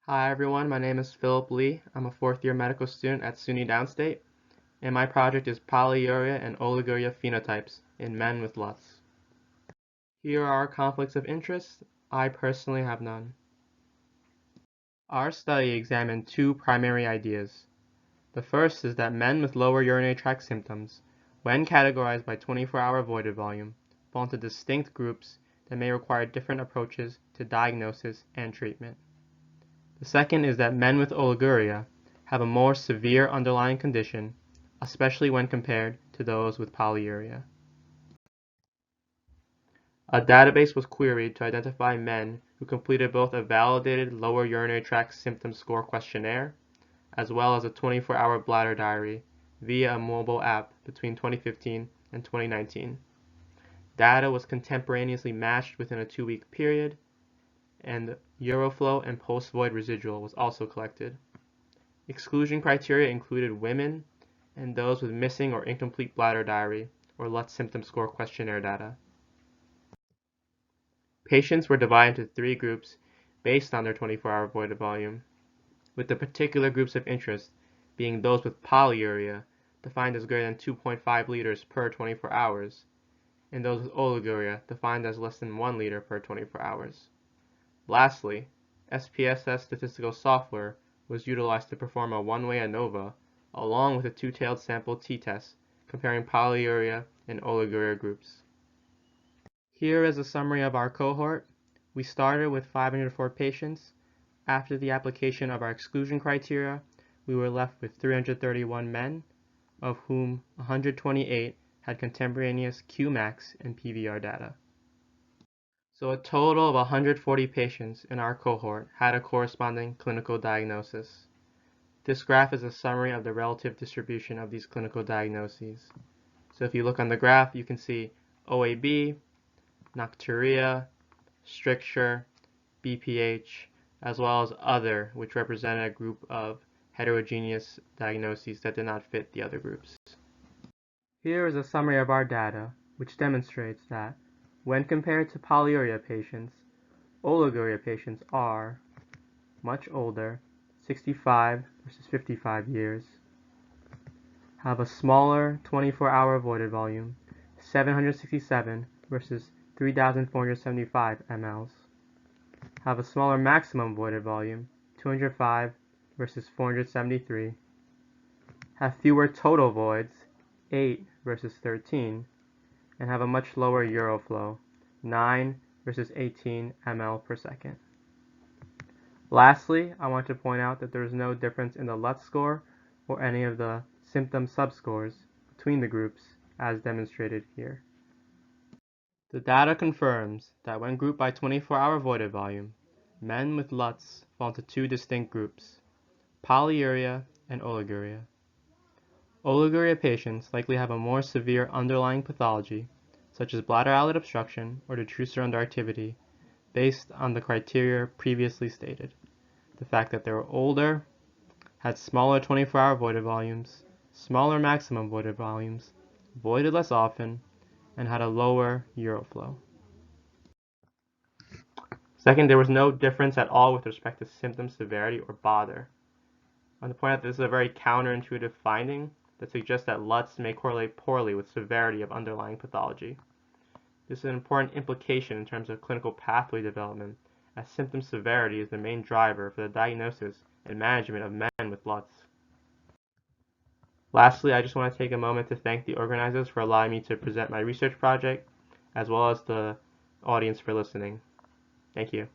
Hi everyone, my name is Philip Lee. I'm a fourth-year medical student at SUNY Downstate, and my project is Polyuria and Oliguria Phenotypes in men with LUTS. Here are our conflicts of interest. I personally have none. Our study examined two primary ideas. The first is that men with lower urinary tract symptoms, when categorized by 24-hour voided volume, fall into distinct groups that may require different approaches to diagnosis and treatment. The second is that men with oliguria have a more severe underlying condition, especially when compared to those with polyuria. A database was queried to identify men who completed both a validated lower urinary tract symptom score questionnaire as well as a 24-hour bladder diary via a mobile app between 2015 and 2019. Data was contemporaneously matched within a 2-week period, and Euroflow and post-void residual was also collected. Exclusion criteria included women and those with missing or incomplete bladder diary or LUTS symptom score questionnaire data. Patients were divided into 3 groups based on their 24-hour voided volume, with the particular groups of interest being those with polyuria, defined as greater than 2.5 liters per 24 hours, and those with oliguria, defined as less than 1 liter per 24 hours. Lastly, SPSS statistical software was utilized to perform a one-way ANOVA along with a two-tailed sample t-test comparing polyuria and oliguria groups. Here is a summary of our cohort. We started with 504 patients. After the application of our exclusion criteria, we were left with 331 men, of whom 128 had contemporaneous Qmax and PVR data. So a total of 140 patients in our cohort had a corresponding clinical diagnosis. This graph is a summary of the relative distribution of these clinical diagnoses. So if you look on the graph, you can see OAB, nocturia, stricture, BPH, as well as other, which represented a group of heterogeneous diagnoses that did not fit the other groups. Here is a summary of our data, which demonstrates that when compared to polyuria patients, oliguria patients are much older, 65 versus 55 years, have a smaller 24-hour voided volume, 767 versus 3,475 mLs, have a smaller maximum voided volume, 205 versus 473, have fewer total voids, 8 versus 13, and have a much lower Euroflow, 9 versus 18 ml per second. Lastly, I want to point out that there is no difference in the LUTS score or any of the symptom subscores between the groups as demonstrated here. The data confirms that when grouped by 24-hour voided volume, men with LUTS fall into 2 distinct groups, polyuria and oliguria. Oliguria patients likely have a more severe underlying pathology, such as bladder outlet obstruction or detrusor underactivity, based on the criteria previously stated. The fact that they were older, had smaller 24-hour voided volumes, smaller maximum voided volumes, voided less often, and had a lower Euroflow. Second, there was no difference at all with respect to symptom severity or bother. I want to point out that this is a very counterintuitive finding that suggests that LUTS may correlate poorly with severity of underlying pathology. This is an important implication in terms of clinical pathway development, as symptom severity is the main driver for the diagnosis and management of men with LUTS. Lastly, I just want to take a moment to thank the organizers for allowing me to present my research project, as well as the audience for listening. Thank you.